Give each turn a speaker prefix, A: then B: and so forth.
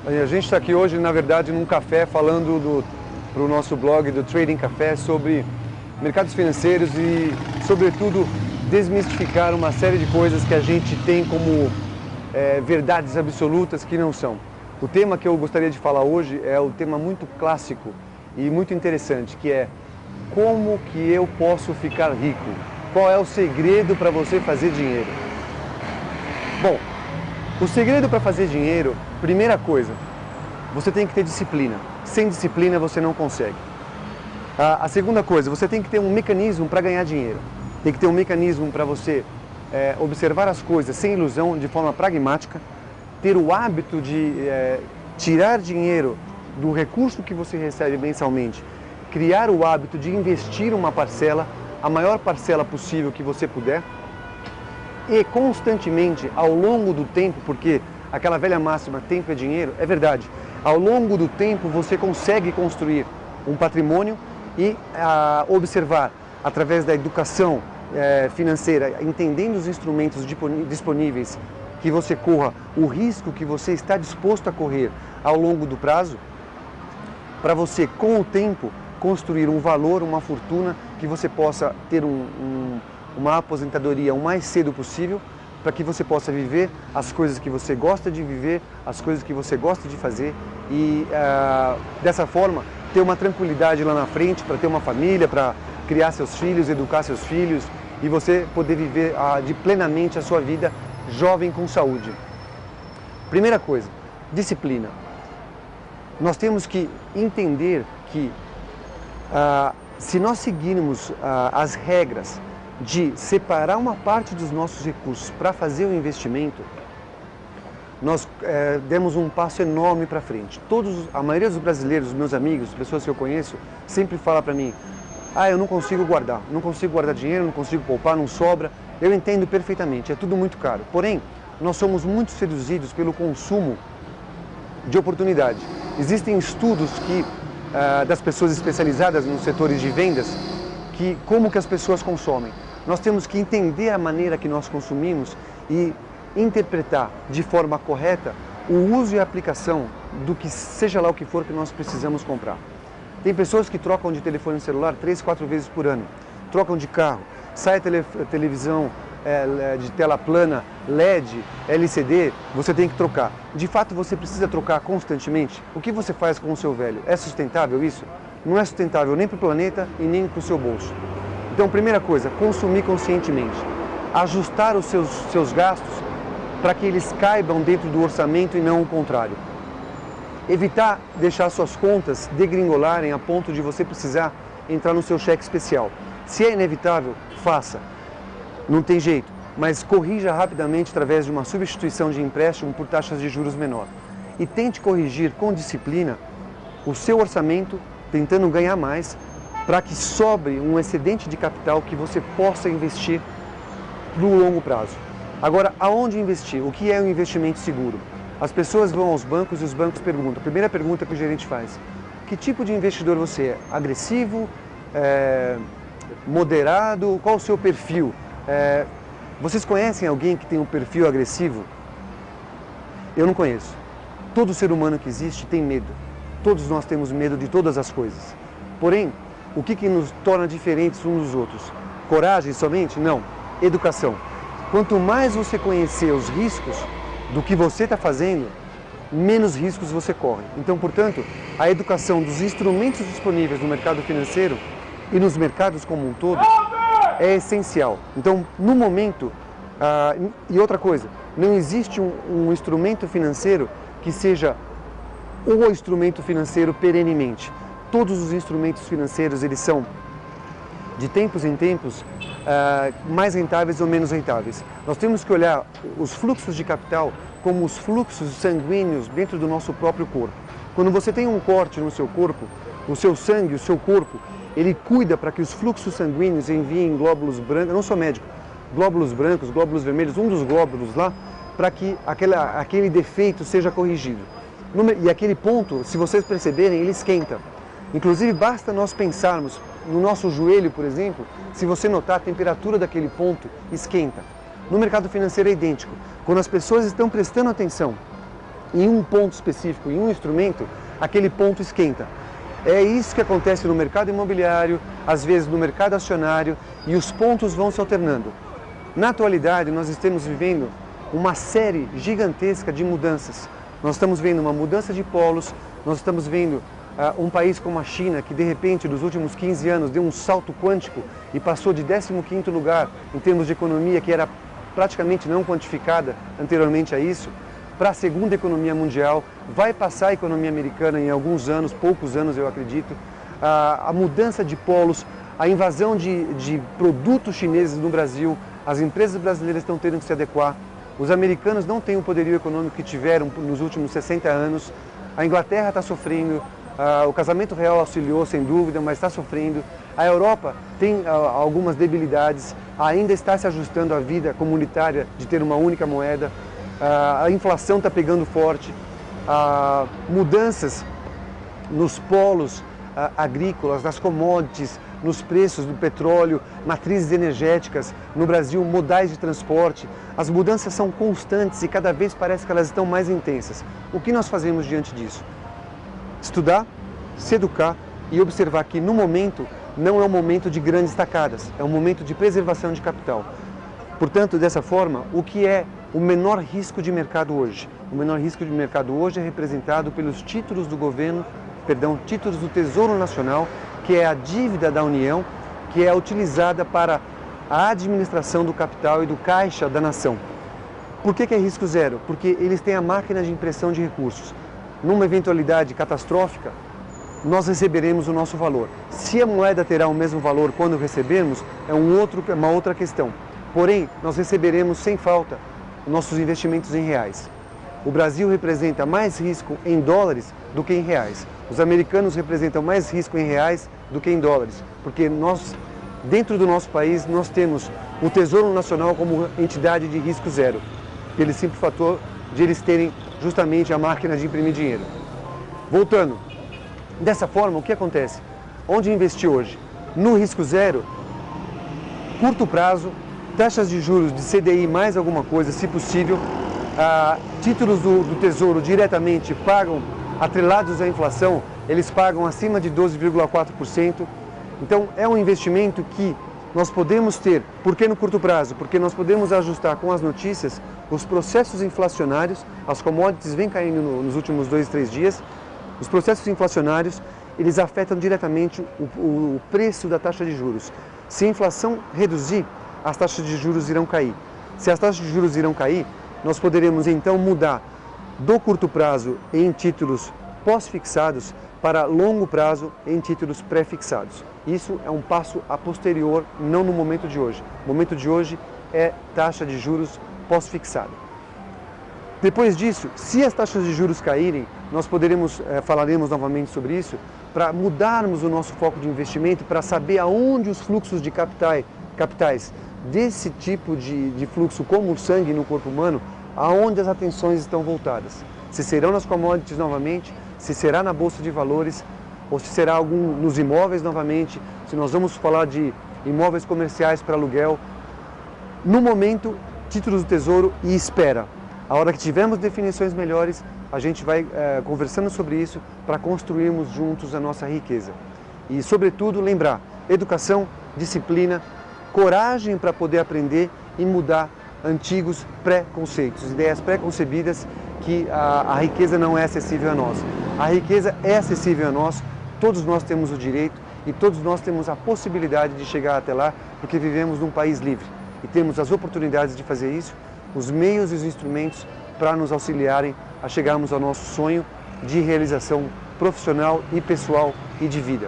A: A gente está aqui hoje, na verdade, num café falando para o nosso blog do Trading Café sobre mercados financeiros e, sobretudo, desmistificar uma série de coisas que a gente tem como verdades absolutas que não são. O tema que eu gostaria de falar hoje é um tema muito clássico e muito interessante, que é como que eu posso ficar rico? Qual é o segredo para você fazer dinheiro? Bom, o segredo para fazer dinheiro, primeira coisa, você tem que ter disciplina. Sem disciplina você não consegue. A segunda coisa, você tem que ter um mecanismo para ganhar dinheiro. Tem que ter um mecanismo para você observar as coisas sem ilusão, de forma pragmática, ter o hábito de tirar dinheiro do recurso que você recebe mensalmente, criar o hábito de investir uma parcela, a maior parcela possível que você puder, e constantemente, ao longo do tempo, porque aquela velha máxima, tempo é dinheiro, é verdade, ao longo do tempo você consegue construir um patrimônio e observar, através da educação financeira, entendendo os instrumentos disponíveis, que você corra o risco que você está disposto a correr ao longo do prazo, para você, com o tempo, construir um valor, uma fortuna, que você possa ter uma aposentadoria o mais cedo possível, para que você possa viver as coisas que você gosta de viver, as coisas que você gosta de fazer e, dessa forma, ter uma tranquilidade lá na frente, para ter uma família, para criar seus filhos, educar seus filhos e você poder viver plenamente a sua vida jovem com saúde. Primeira coisa, disciplina. Nós temos que entender que se nós seguirmos as regras de separar uma parte dos nossos recursos para fazer o investimento, nós demos um passo enorme para frente. A maioria dos brasileiros, meus amigos, pessoas que eu conheço, sempre fala para mim: eu não consigo guardar dinheiro, não consigo poupar, não sobra. Eu entendo perfeitamente, é tudo muito caro. Porém, nós somos muito seduzidos pelo consumo de oportunidade. Existem estudos das pessoas especializadas nos setores de vendas, como que as pessoas consomem. Nós temos que entender a maneira que nós consumimos e interpretar de forma correta o uso e a aplicação do que seja lá o que for que nós precisamos comprar. Tem pessoas que trocam de telefone celular 3, 4 vezes por ano, trocam de carro, sai a televisão de tela plana, LED, LCD, você tem que trocar. De fato, você precisa trocar constantemente? O que você faz com o seu velho? É sustentável isso? Não é sustentável nem para o planeta e nem para o seu bolso. Então, primeira coisa, consumir conscientemente. Ajustar os seus gastos para que eles caibam dentro do orçamento e não o contrário. Evitar deixar suas contas degringolarem a ponto de você precisar entrar no seu cheque especial. Se é inevitável, faça. Não tem jeito, mas corrija rapidamente através de uma substituição de empréstimo por taxas de juros menor. E tente corrigir com disciplina o seu orçamento, tentando ganhar mais, para que sobre um excedente de capital que você possa investir no longo prazo. Agora, aonde investir? O que é um investimento seguro? As pessoas vão aos bancos e os bancos perguntam. A primeira pergunta que o gerente faz: que tipo de investidor você é? Agressivo? Moderado? Qual o seu perfil? Vocês conhecem alguém que tem um perfil agressivo? Eu não conheço. Todo ser humano que existe tem medo. Todos nós temos medo de todas as coisas. Porém, o que nos torna diferentes uns dos outros? Coragem somente? Não. Educação. Quanto mais você conhecer os riscos do que você está fazendo, menos riscos você corre. Então, portanto, a educação dos instrumentos disponíveis no mercado financeiro e nos mercados como um todo é essencial. Então, no momento, e outra coisa, não existe um instrumento financeiro que seja o instrumento financeiro perenemente. Todos os instrumentos financeiros, eles são, de tempos em tempos, mais rentáveis ou menos rentáveis. Nós temos que olhar os fluxos de capital como os fluxos sanguíneos dentro do nosso próprio corpo. Quando você tem um corte no seu corpo, o seu sangue, o seu corpo, ele cuida para que os fluxos sanguíneos enviem glóbulos brancos, eu não sou médico, glóbulos brancos, glóbulos vermelhos, um dos glóbulos lá, para que aquele defeito seja corrigido. E aquele ponto, se vocês perceberem, ele esquenta. Inclusive, basta nós pensarmos no nosso joelho, por exemplo, se você notar, a temperatura daquele ponto esquenta. No mercado financeiro é idêntico. Quando as pessoas estão prestando atenção em um ponto específico, em um instrumento, aquele ponto esquenta. É isso que acontece no mercado imobiliário, às vezes no mercado acionário, e os pontos vão se alternando. Na atualidade, nós estamos vivendo uma série gigantesca de mudanças. Nós estamos vendo uma mudança de polos, nós estamos vendo um país como a China, que de repente, nos últimos 15 anos, deu um salto quântico e passou de 15º lugar em termos de economia, que era praticamente não quantificada anteriormente a isso, para a segunda economia mundial, vai passar a economia americana em alguns anos, poucos anos eu acredito, a mudança de polos, a invasão de produtos chineses no Brasil, as empresas brasileiras estão tendo que se adequar, os americanos não têm o poderio econômico que tiveram nos últimos 60 anos, a Inglaterra está sofrendo, o casamento real auxiliou sem dúvida, mas está sofrendo, a Europa tem algumas debilidades, ainda está se ajustando à vida comunitária de ter uma única moeda, a inflação está pegando forte, mudanças nos polos agrícolas, nas commodities, nos preços do petróleo, matrizes energéticas, no Brasil, modais de transporte. As mudanças são constantes e cada vez parece que elas estão mais intensas. O que nós fazemos diante disso? Estudar, se educar e observar que no momento não é um momento de grandes tacadas, é um momento de preservação de capital. Portanto, dessa forma, o que é o menor risco de mercado hoje? O menor risco de mercado hoje é representado pelos títulos do governo, títulos do Tesouro Nacional, que é a dívida da União, que é utilizada para a administração do capital e do caixa da nação. Por que é risco zero? Porque eles têm a máquina de impressão de recursos. Numa eventualidade catastrófica, nós receberemos o nosso valor. Se a moeda terá o mesmo valor quando recebermos, é uma outra questão. Porém, nós receberemos sem falta nossos investimentos em reais. O Brasil representa mais risco em dólares do que em reais. Os americanos representam mais risco em reais do que em dólares, porque nós, dentro do nosso país, nós temos o Tesouro Nacional como entidade de risco zero, pelo simples fator de eles terem justamente a máquina de imprimir dinheiro. Voltando, dessa forma, o que acontece? Onde investir hoje? No risco zero, curto prazo, taxas de juros de CDI mais alguma coisa, se possível, títulos do Tesouro diretamente pagam, atrelados à inflação, eles pagam acima de 12,4%. Então é um investimento que nós podemos ter. Por que no curto prazo? Porque nós podemos ajustar com as notícias os processos inflacionários, as commodities vêm caindo nos últimos 2, 3 dias, os processos inflacionários, eles afetam diretamente o preço da taxa de juros. Se a inflação reduzir, as taxas de juros irão cair. Se as taxas de juros irão cair, nós poderemos então mudar do curto prazo em títulos pós-fixados para longo prazo em títulos pré-fixados. Isso é um passo a posterior, não no momento de hoje. O momento de hoje é taxa de juros pós-fixada. Depois disso, se as taxas de juros caírem, nós falaremos novamente sobre isso, para mudarmos o nosso foco de investimento, para saber aonde os fluxos de capitais desse tipo de fluxo, como o sangue no corpo humano, aonde as atenções estão voltadas. Se serão nas commodities novamente, se será na Bolsa de Valores, ou se será nos imóveis novamente, se nós vamos falar de imóveis comerciais para aluguel. No momento, títulos do Tesouro e espera. A hora que tivermos definições melhores, a gente vai conversando sobre isso para construirmos juntos a nossa riqueza. E, sobretudo, lembrar, educação, disciplina, coragem para poder aprender e mudar antigos preconceitos, ideias preconcebidas que a riqueza não é acessível a nós. A riqueza é acessível a nós, todos nós temos o direito e todos nós temos a possibilidade de chegar até lá, porque vivemos num país livre e temos as oportunidades de fazer isso, os meios e os instrumentos para nos auxiliarem a chegarmos ao nosso sonho de realização profissional e pessoal e de vida.